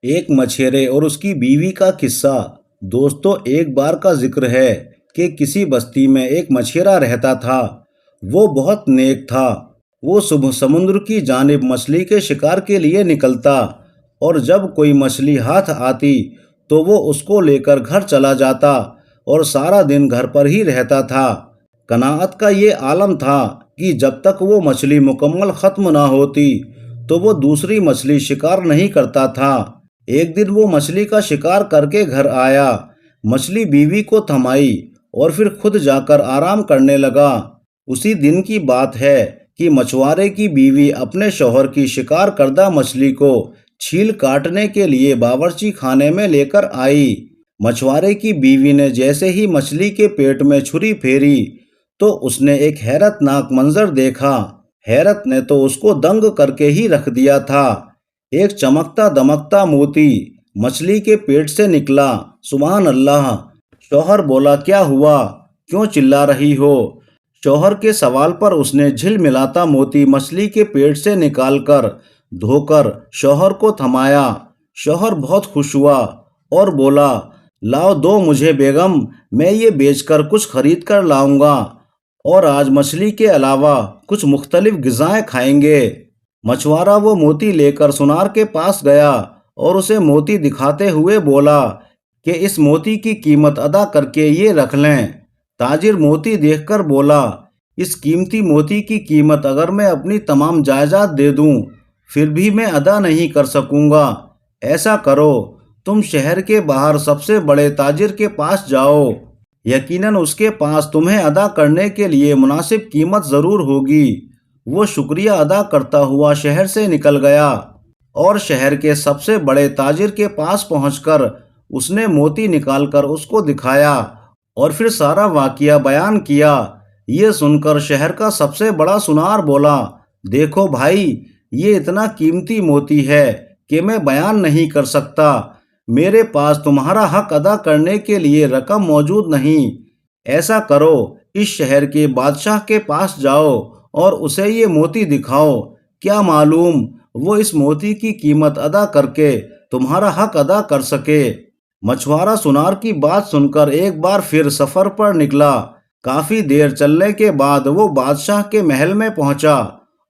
ایک مچھیرے اور اس کی بیوی کا قصہ۔ دوستو، ایک بار کا ذکر ہے کہ کسی بستی میں ایک مچھیرا رہتا تھا۔ وہ بہت نیک تھا۔ وہ صبح سمندر کی جانب مچھلی کے شکار کے لیے نکلتا اور جب کوئی مچھلی ہاتھ آتی تو وہ اس کو لے کر گھر چلا جاتا اور سارا دن گھر پر ہی رہتا تھا۔ قناعت کا یہ عالم تھا کہ جب تک وہ مچھلی مکمل ختم نہ ہوتی تو وہ دوسری مچھلی شکار نہیں کرتا تھا۔ ایک دن وہ مچھلی کا شکار کر کے گھر آیا۔ مچھلی بیوی کو تھمائی اور پھر خود جا کر آرام کرنے لگا۔ اسی دن کی بات ہے کہ مچھوارے کی بیوی اپنے شوہر کی شکار کردہ مچھلی کو چھیل کاٹنے کے لیے باورچی خانے میں لے کر آئی۔ مچھوارے کی بیوی نے جیسے ہی مچھلی کے پیٹ میں چھری پھیری تو اس نے ایک حیرت ناک منظر دیکھا۔ حیرت نے تو اس کو دنگ کر کے ہی رکھ دیا تھا۔ ایک چمکتا دمکتا موتی مچھلی کے پیٹ سے نکلا۔ سبحان اللہ! شوہر بولا، کیا ہوا؟ کیوں چلا رہی ہو؟ شوہر کے سوال پر اس نے جھل ملاتا موتی مچھلی کے پیٹ سے نکال کر دھو کر شوہر کو تھمایا۔ شوہر بہت خوش ہوا اور بولا، لاؤ دو مجھے بیگم، میں یہ بیچ کر کچھ خرید کر لاؤں گا اور آج مچھلی کے علاوہ کچھ مختلف غذائیں کھائیں گے۔ مچھوارا وہ موتی لے کر سونار کے پاس گیا اور اسے موتی دکھاتے ہوئے بولا کہ اس موتی کی قیمت ادا کر کے یہ رکھ لیں۔ تاجر موتی دیکھ کر بولا، اس قیمتی موتی کی قیمت اگر میں اپنی تمام جائیداد دے دوں پھر بھی میں ادا نہیں کر سکوں گا۔ ایسا کرو، تم شہر کے باہر سب سے بڑے تاجر کے پاس جاؤ، یقیناً اس کے پاس تمہیں ادا کرنے کے لیے مناسب قیمت ضرور ہوگی۔ وہ شکریہ ادا کرتا ہوا شہر سے نکل گیا اور شہر کے سب سے بڑے تاجر کے پاس پہنچ کر اس نے موتی نکال کر اس کو دکھایا اور پھر سارا واقعہ بیان کیا۔ یہ سن کر شہر کا سب سے بڑا سونار بولا، دیکھو بھائی، یہ اتنا قیمتی موتی ہے کہ میں بیان نہیں کر سکتا۔ میرے پاس تمہارا حق ادا کرنے کے لیے رقم موجود نہیں۔ ایسا کرو، اس شہر کے بادشاہ کے پاس جاؤ اور اسے یہ موتی دکھاؤ، کیا معلوم وہ اس موتی کی قیمت ادا کر کے تمہارا حق ادا کر سکے۔ مچھوارا سونار کی بات سن کر ایک بار پھر سفر پر نکلا۔ کافی دیر چلنے کے بعد وہ بادشاہ کے محل میں پہنچا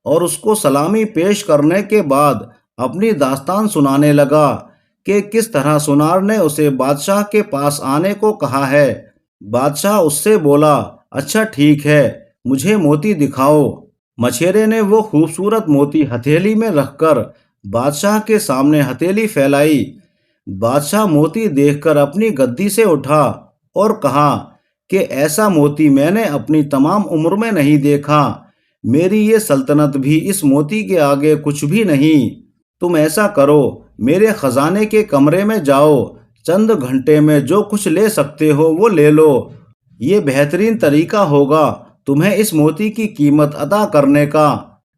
اور اس کو سلامی پیش کرنے کے بعد اپنی داستان سنانے لگا کہ کس طرح سونار نے اسے بادشاہ کے پاس آنے کو کہا ہے۔ بادشاہ اس سے بولا، اچھا ٹھیک ہے، مجھے موتی دکھاؤ۔ مچھیرے نے وہ خوبصورت موتی ہتھیلی میں رکھ کر بادشاہ کے سامنے ہتھیلی پھیلائی۔ بادشاہ موتی دیکھ کر اپنی گدی سے اٹھا اور کہا کہ ایسا موتی میں نے اپنی تمام عمر میں نہیں دیکھا۔ میری یہ سلطنت بھی اس موتی کے آگے کچھ بھی نہیں۔ تم ایسا کرو، میرے خزانے کے کمرے میں جاؤ، چند گھنٹے میں جو کچھ لے سکتے ہو وہ لے لو۔ یہ بہترین طریقہ ہوگا تمہیں اس موتی کی قیمت ادا کرنے کا۔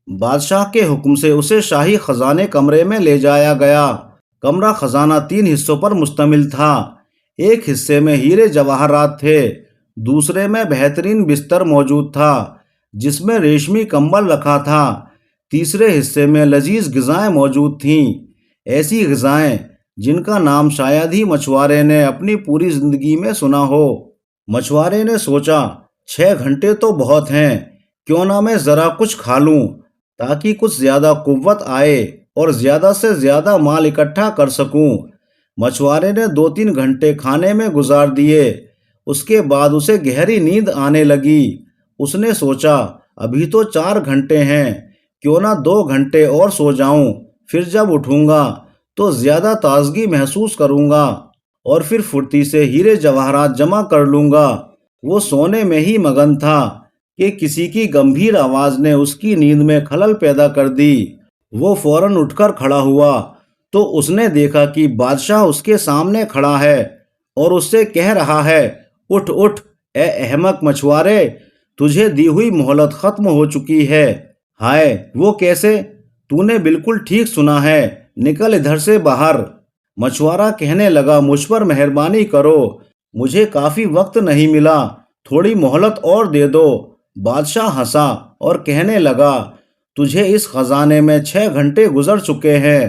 بادشاہ کے حکم سے اسے شاہی خزانے کمرے میں لے جایا گیا۔ کمرہ خزانہ 3 حصوں پر مشتمل تھا۔ ایک حصے میں ہیرے جواہرات تھے، دوسرے میں بہترین بستر موجود تھا جس میں ریشمی کمبل رکھا تھا، تیسرے حصے میں لذیذ غذائیں موجود تھیں، ایسی غذائیں جن کا نام شاید ہی مچھوارے نے اپنی پوری زندگی میں سنا ہو۔ مچھوارے نے سوچا، 6 گھنٹے تو بہت ہیں، کیوں نہ میں ذرا کچھ کھا لوں تاکہ کچھ زیادہ قوت آئے اور زیادہ سے زیادہ مال اکٹھا کر سکوں۔ مچھوارے نے 2-3 گھنٹے کھانے میں گزار دیے۔ اس کے بعد اسے گہری نیند آنے لگی۔ اس نے سوچا، ابھی تو 4 گھنٹے ہیں، کیوں نہ 2 گھنٹے اور سو جاؤں، پھر جب اٹھوں گا تو زیادہ تازگی محسوس کروں گا اور پھر پھرتی سے ہیرے جواہرات جمع کر لوں گا۔ وہ سونے میں ہی مگن تھا کہ کسی کی گمبھیر آواز نے اس کی نیند میں خلل پیدا کر دی۔ وہ فوراً اٹھ کر کھڑا ہوا تو اس نے دیکھا کہ بادشاہ اس کے سامنے کھڑا ہے اور اس سے کہہ رہا ہے، اٹھ اٹھ اے احمق مچھوارے، تجھے دی ہوئی مہلت ختم ہو چکی ہے۔ ہائے، وہ کیسے؟ تو نے بالکل ٹھیک سنا ہے، نکل ادھر سے باہر۔ مچھوارا کہنے لگا، مجھ پر مہربانی کرو، مجھے کافی وقت نہیں ملا، تھوڑی مہلت اور دے دو۔ بادشاہ ہنسا اور کہنے لگا، تجھے اس خزانے میں 6 گھنٹے گزر چکے ہیں،